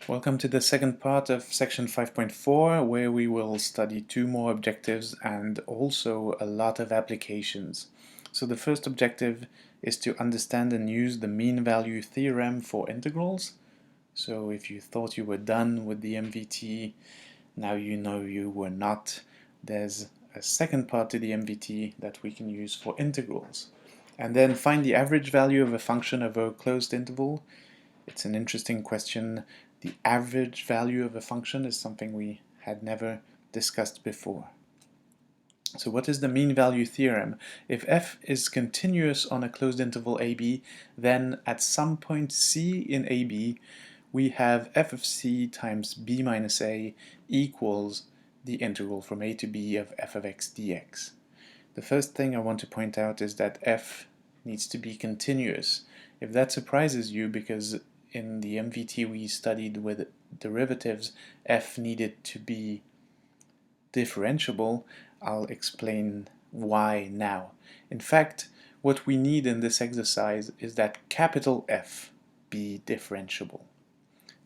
Welcome to the second part of section 5.4, where we will study two more objectives and also a lot of applications. So the first objective is to understand and use the mean value theorem for integrals. So if you thought you were done with the MVT, now you know you were not. There's a second part to the MVT that we can use for integrals. And then find the average value of a function over a closed interval. It's an interesting question. The average value of a function is something we had never discussed before. So what is the mean value theorem? If f is continuous on a closed interval ab, then at some point c in ab, we have f of c times b minus a equals the integral from a to b of f of x dx. The first thing I want to point out is that f needs to be continuous. If that surprises you, because in the MVT we studied with derivatives, f needed to be differentiable, I'll explain why now. In fact, what we need in this exercise is that capital F be differentiable.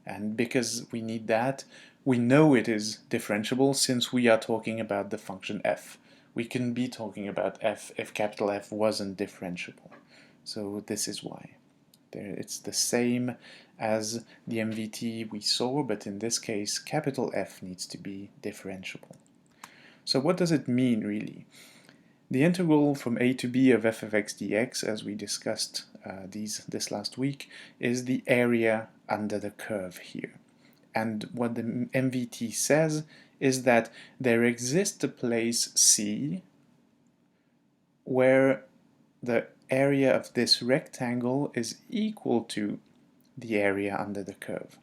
And because we need that, we know it is differentiable since we are talking about the function f. We couldn't be talking about f if capital F wasn't differentiable. So this is why. It's the same as the MVT we saw, but in this case capital F needs to be differentiable. So what does it mean really? The integral from a to b of f of x dx, as we discussed this last week, is the area under the curve here. And what the MVT says is that there exists a place C where the area of this rectangle is equal to the area under the curve.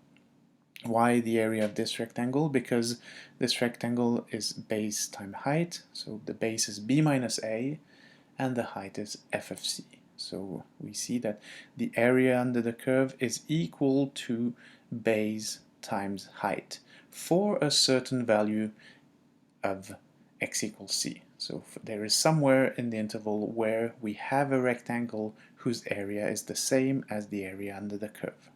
Why the area of this rectangle? Because this rectangle is base times height, so the base is b minus a, and the height is f of c. So we see that the area under the curve is equal to base times height for a certain value of x equals c. So there is somewhere in the interval where we have a rectangle whose area is the same as the area under the curve.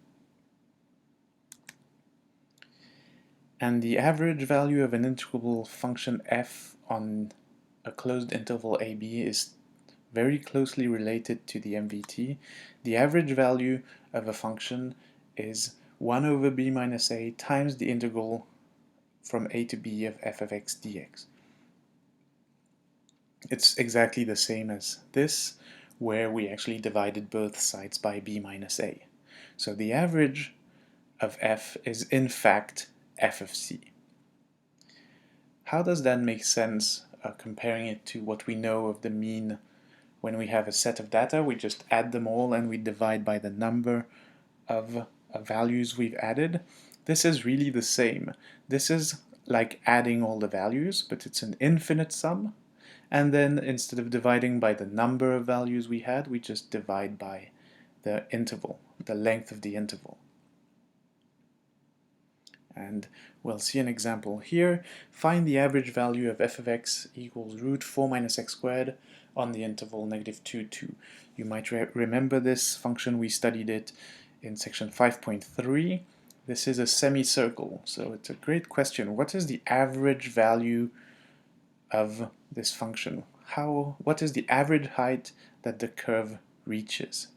And the average value of an integrable function f on a closed interval ab is very closely related to the MVT. The average value of a function is 1 over b minus a times the integral from a to b of f of x dx. It's exactly the same as this, where we actually divided both sides by b minus a. So the average of f is in fact f of c. How does that make sense comparing it to what we know of the mean? When we have a set of data, we just add them all and we divide by the number of values we've added. This is really the same. This is like adding all the values, but it's an infinite sum. And then instead of dividing by the number of values we had, we just divide by the interval, the length of the interval. And we'll see an example here. Find the average value of f of x equals root 4 minus x squared on the interval negative 2, 2. You might remember this function. We studied it in section 5.3. This is a semicircle, so it's a great question. What is the average value of this function? What is the average height that the curve reaches?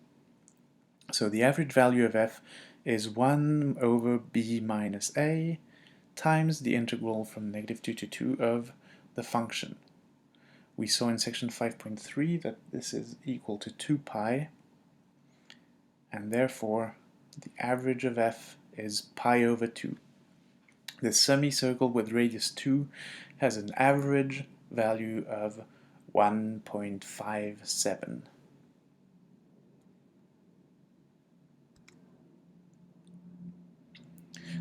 So the average value of f is 1 over b minus a times the integral from negative 2 to 2 of the function. We saw in section 5.3 that this is equal to 2 pi, and therefore the average of f is pi over 2. The semicircle with radius 2 has an average value of 1.57.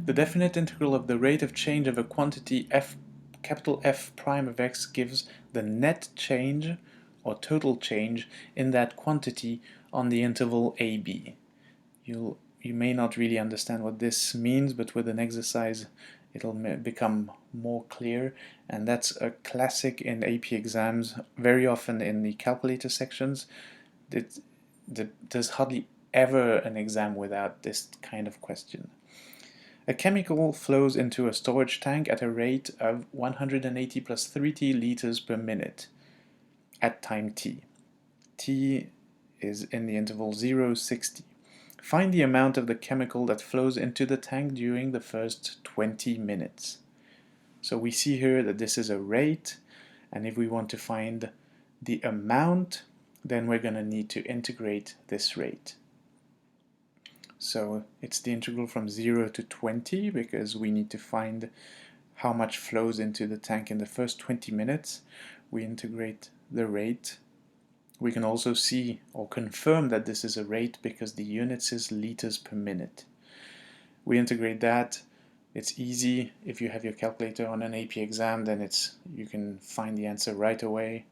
The definite integral of the rate of change of a quantity capital F prime of x gives the net change or total change in that quantity on the interval AB. You may not really understand what this means, but with an exercise it'll become more clear, and that's a classic in AP exams, very often in the calculator sections. There's hardly ever an exam without this kind of question. A chemical flows into a storage tank at a rate of 180 plus 3t liters per minute at time t. T is in the interval 0, 60. Find the amount of the chemical that flows into the tank during the first 20 minutes. So we see here that this is a rate, and if we want to find the amount, then we're going to need to integrate this rate. So it's the integral from 0 to 20 because we need to find how much flows into the tank in the first 20 minutes. We integrate the rate. We can also see or confirm that this is a rate because the units is liters per minute. We integrate that. It's easy. If you have your calculator on an AP exam, then you can find the answer right away.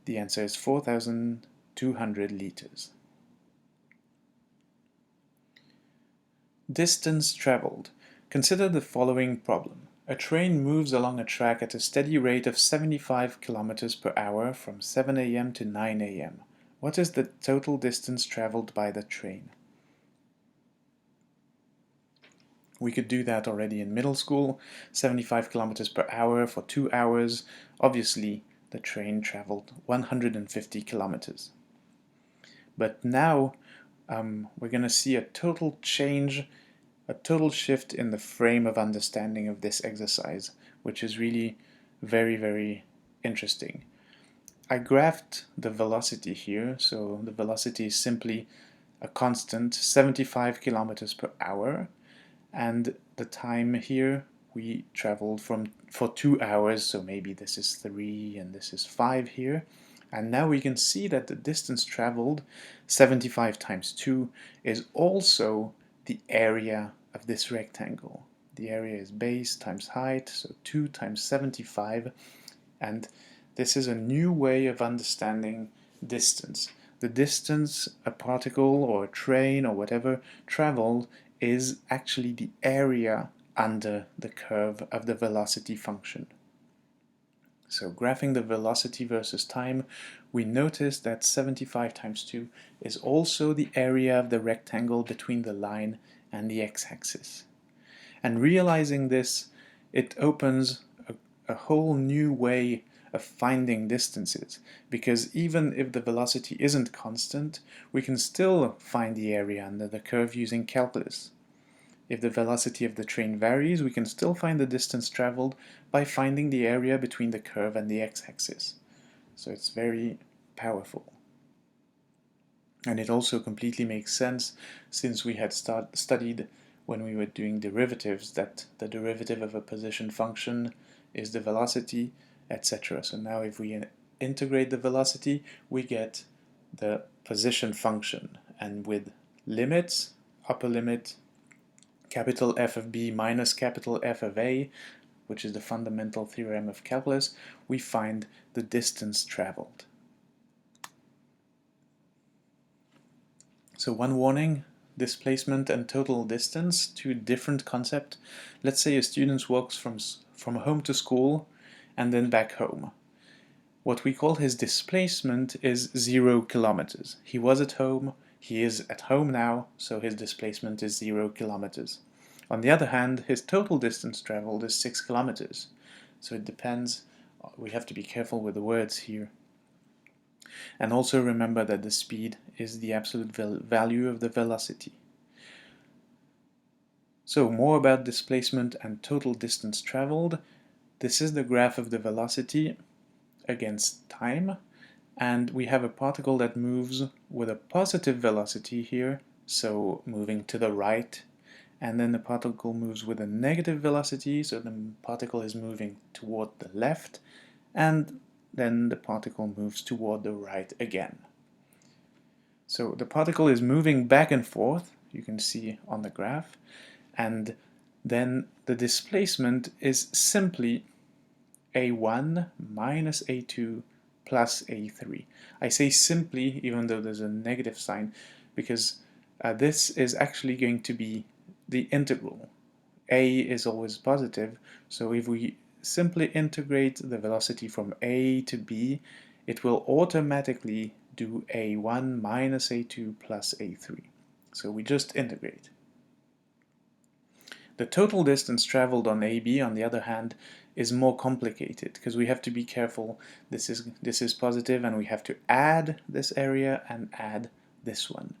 The answer is 4,200 liters. Distance traveled. Consider the following problem. A train moves along a track at a steady rate of 75 km per hour from 7 a.m. to 9 a.m. What is the total distance traveled by the train? We could do that already in middle school. 75 km per hour for 2 hours. Obviously, the train traveled 150 kilometers. But now we're going to see a total change, a total shift in the frame of understanding of this exercise, which is really very, very interesting. I graphed the velocity here, so the velocity is simply a constant, 75 kilometers per hour, and the time here we traveled for 2 hours, so maybe this is 3 and this is 5 here. And now we can see that the distance traveled, 75 times 2, is also the area of this rectangle. The area is base times height, so 2 times 75, and this is a new way of understanding distance. The distance a particle or a train or whatever traveled is actually the area under the curve of the velocity function. So graphing the velocity versus time, we notice that 75 times 2 is also the area of the rectangle between the line and the x-axis. And realizing this, it opens a whole new way of finding distances, because even if the velocity isn't constant, we can still find the area under the curve using calculus. If the velocity of the train varies, we can still find the distance traveled by finding the area between the curve and the x-axis. So it's very powerful. And it also completely makes sense since we had studied when we were doing derivatives that the derivative of a position function is the velocity, etc. So now if we integrate the velocity, we get the position function. And with limits, upper limit, capital F of B minus capital F of A, which is the fundamental theorem of calculus, we find the distance traveled. So one warning, displacement and total distance, two different concepts. Let's say a student walks from home to school and then back home. What we call his displacement is 0 kilometers. He was at home, he is at home now, so his displacement is 0 kilometers. On the other hand, his total distance traveled is 6 kilometers. So it depends, we have to be careful with the words here. And also remember that the speed is the absolute value of the velocity. So more about displacement and total distance traveled. This is the graph of the velocity against time, and we have a particle that moves with a positive velocity here, so moving to the right, and then the particle moves with a negative velocity, so the particle is moving toward the left, and then the particle moves toward the right again. So the particle is moving back and forth, you can see on the graph, and then the displacement is simply A1 minus A2 plus A3. I say simply, even though there's a negative sign, because this is actually going to be the integral. A is always positive, so if we simply integrate the velocity from A to B, it will automatically do A1 minus A2 plus A3. So we just integrate. The total distance traveled on AB, on the other hand, is more complicated because we have to be careful. This is positive, and we have to add this area and add this one.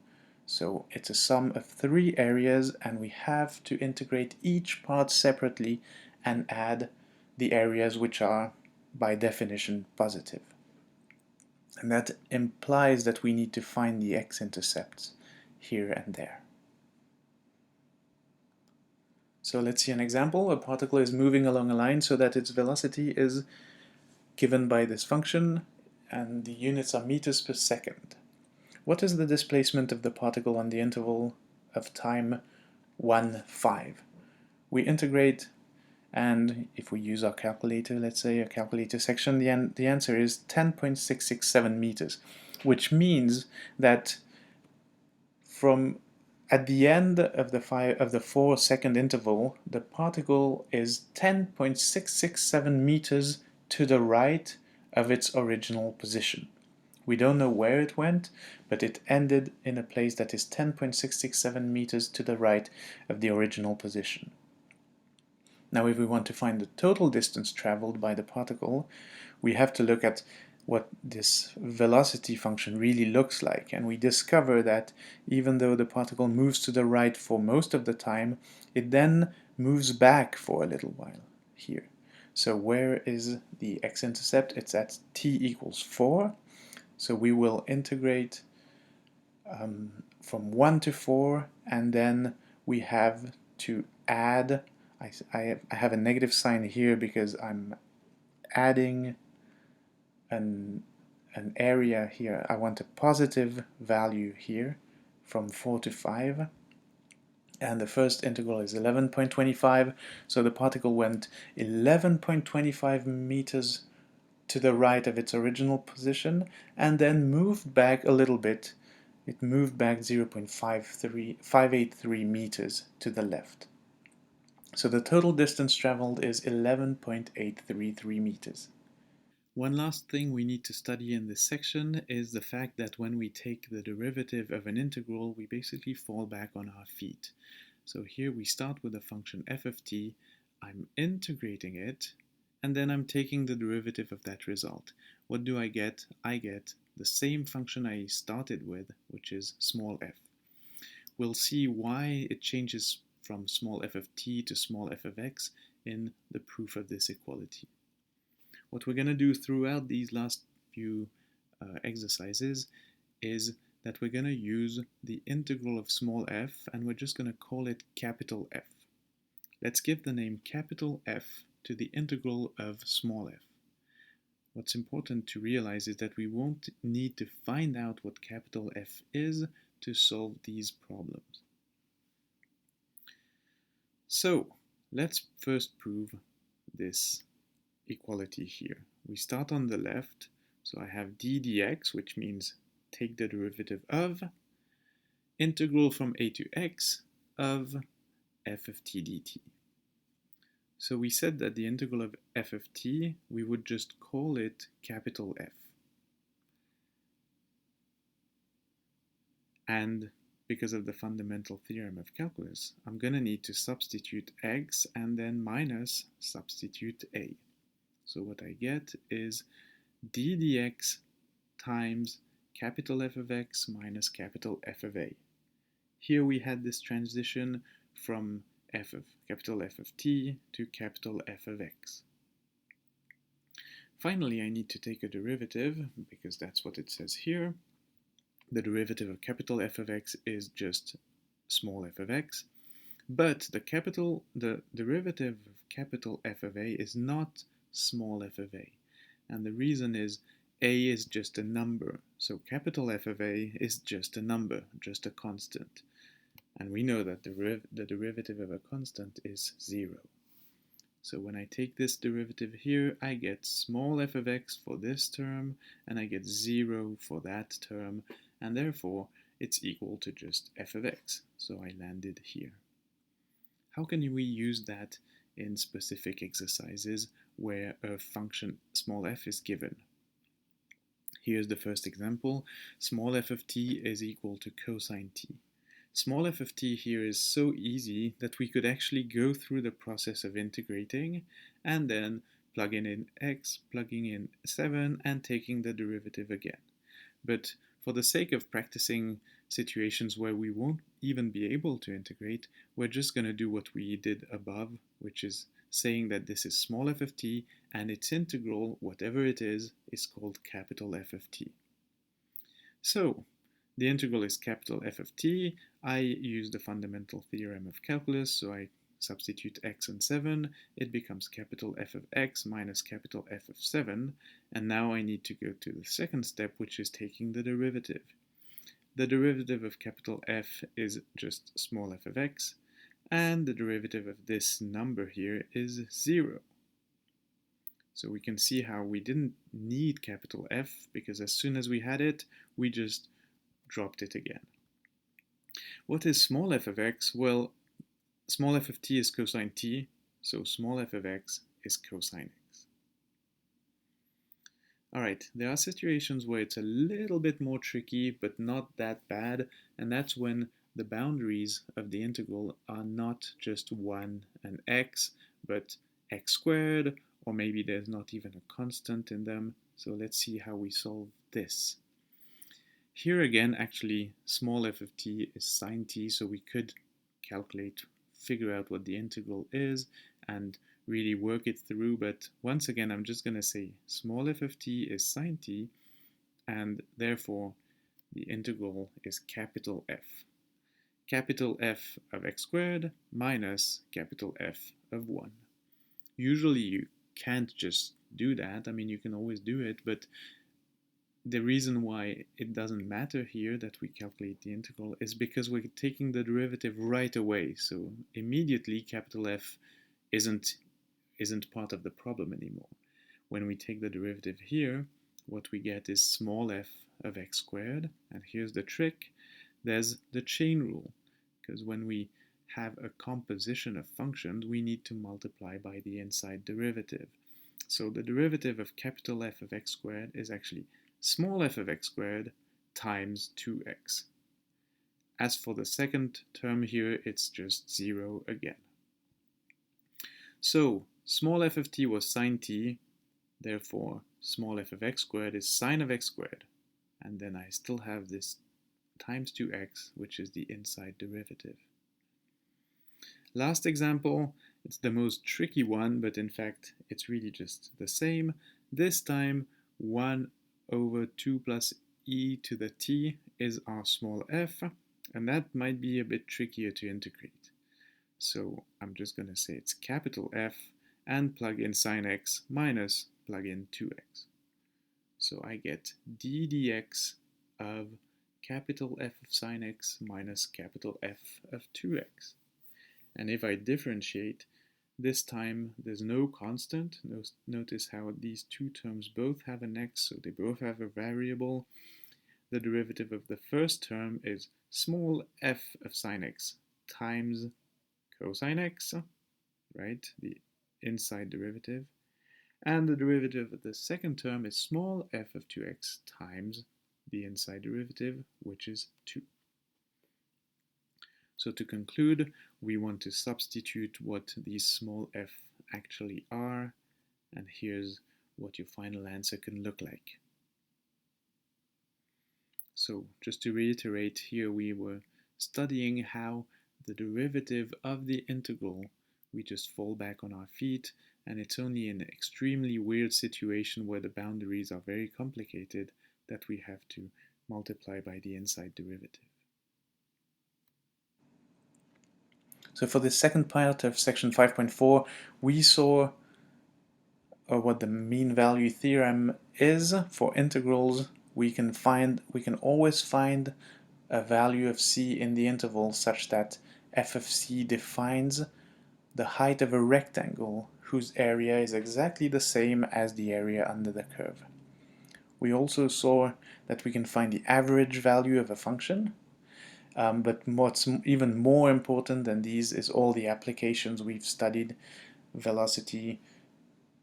So it's a sum of 3 areas, and we have to integrate each part separately and add the areas which are, by definition, positive. And that implies that we need to find the x-intercepts here and there. So let's see an example. A particle is moving along a line so that its velocity is given by this function, and the units are meters per second. What is the displacement of the particle on the interval of time 1, 5? We integrate, and if we use our calculator, let's say a calculator section, the answer is 10.667 meters, which means that from at the end of the 4-second interval, the particle is 10.667 meters to the right of its original position. We don't know where it went, but it ended in a place that is 10.667 meters to the right of the original position. Now, if we want to find the total distance traveled by the particle, we have to look at what this velocity function really looks like, and we discover that even though the particle moves to the right for most of the time, it then moves back for a little while here. So where is the x-intercept? It's at t equals 4. So we will integrate from 1 to 4, and then we have to add, I have a negative sign here because I'm adding an area here. I want a positive value here from 4 to 5, and the first integral is 11.25, so the particle went 11.25 meters to the right of its original position and then moved back a little bit. It moved back 0.583 meters to the left. So the total distance traveled is 11.833 meters. One last thing we need to study in this section is the fact that when we take the derivative of an integral, we basically fall back on our feet. So here we start with the function f of t, I'm integrating it, and then I'm taking the derivative of that result. What do I get? I get the same function I started with, which is small f. We'll see why it changes from small f of t to small f of x in the proof of this equality. What we're going to do throughout these last few exercises is that we're going to use the integral of small f, and we're just going to call it capital F. Let's give the name capital F to the integral of small f. What's important to realize is that we won't need to find out what capital F is to solve these problems. So let's first prove this equality here. We start on the left, so I have d dx, which means take the derivative of integral from a to x of f of t dt. So we said that the integral of f of t, we would just call it capital F. And because of the fundamental theorem of calculus, I'm going to need to substitute x and then minus substitute a. So what I get is d dx times capital F of x minus capital F of a. Here we had this transition from capital F of t to capital F of x. Finally, I need to take a derivative, because that's what it says here. The derivative of capital F of x is just small f of x, but the derivative of capital F of a is not small f of a. And the reason is a is just a number, so capital F of a is just a number, just a constant. And we know that the derivative of a constant is 0. So when I take this derivative here, I get small f of x for this term, and I get 0 for that term, and therefore it's equal to just f of x. So I landed here. How can we use that in specific exercises where a function small f is given? Here's the first example. Small f of t is equal to cosine t. Small f of t here is so easy that we could actually go through the process of integrating and then plugging in x, plugging in 7, and taking the derivative again. But for the sake of practicing situations where we won't even be able to integrate, we're just going to do what we did above, which is saying that this is small f of t, and its integral, whatever it is called capital F of t. So, the integral is capital F of t. I use the fundamental theorem of calculus, so I substitute x and 7. It becomes capital F of x minus capital F of 7. And now I need to go to the second step, which is taking the derivative. The derivative of capital F is just small f of x, and the derivative of this number here is 0. So we can see how we didn't need capital F, because as soon as we had it, we just dropped it again. What is small f of x? Well, small f of t is cosine t, so small f of x is cosine x. Alright, there are situations where it's a little bit more tricky, but not that bad, and that's when the boundaries of the integral are not just 1 and x, but x squared, or maybe there's not even a constant in them. So let's see how we solve this. Here again, actually, small f of t is sine t, so we could figure out what the integral is, and really work it through. But once again, I'm just going to say small f of t is sine t, and therefore the integral is capital F. Capital F of x squared minus capital F of 1. Usually you can't just do that. I mean, you can always do it, but the reason why it doesn't matter here that we calculate the integral is because we're taking the derivative right away. So immediately capital F isn't part of the problem anymore. When we take the derivative here, what we get is small f of x squared. And here's the trick. There's the chain rule, because when we have a composition of functions, we need to multiply by the inside derivative. So the derivative of capital F of x squared is actually small f of x squared times 2x. As for the second term here, it's just 0 again. So small f of t was sine t, therefore small f of x squared is sine of x squared. And then I still have this times 2x, which is the inside derivative. Last example, it's the most tricky one, but in fact it's really just the same. This time 1 over 2 plus e to the t is our small f, and that might be a bit trickier to integrate. So I'm just going to say it's capital F and plug in sine x minus plug in 2x. So I get d dx of capital F of sine x minus capital F of 2x. And if I differentiate, this time there's no constant. Notice how these two terms both have an x, so they both have a variable. The derivative of the first term is small f of sine x times cosine x, right? The inside derivative. And the derivative of the second term is small f of 2x times the inside derivative, which is 2. So to conclude, we want to substitute what these small f actually are, and here's what your final answer can look like. So just to reiterate, here we were studying how the derivative of the integral, we just fall back on our feet, and it's only in an extremely weird situation where the boundaries are very complicated that we have to multiply by the inside derivative. So for the second part of section 5.4, we saw what the mean value theorem is. For integrals, we can always find a value of c in the interval such that f of c defines the height of a rectangle whose area is exactly the same as the area under the curve. We also saw that we can find the average value of a function, but what's even more important than these is all the applications we've studied: velocity,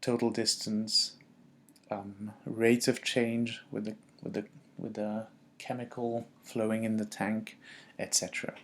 total distance, rates of change with the chemical flowing in the tank, etc.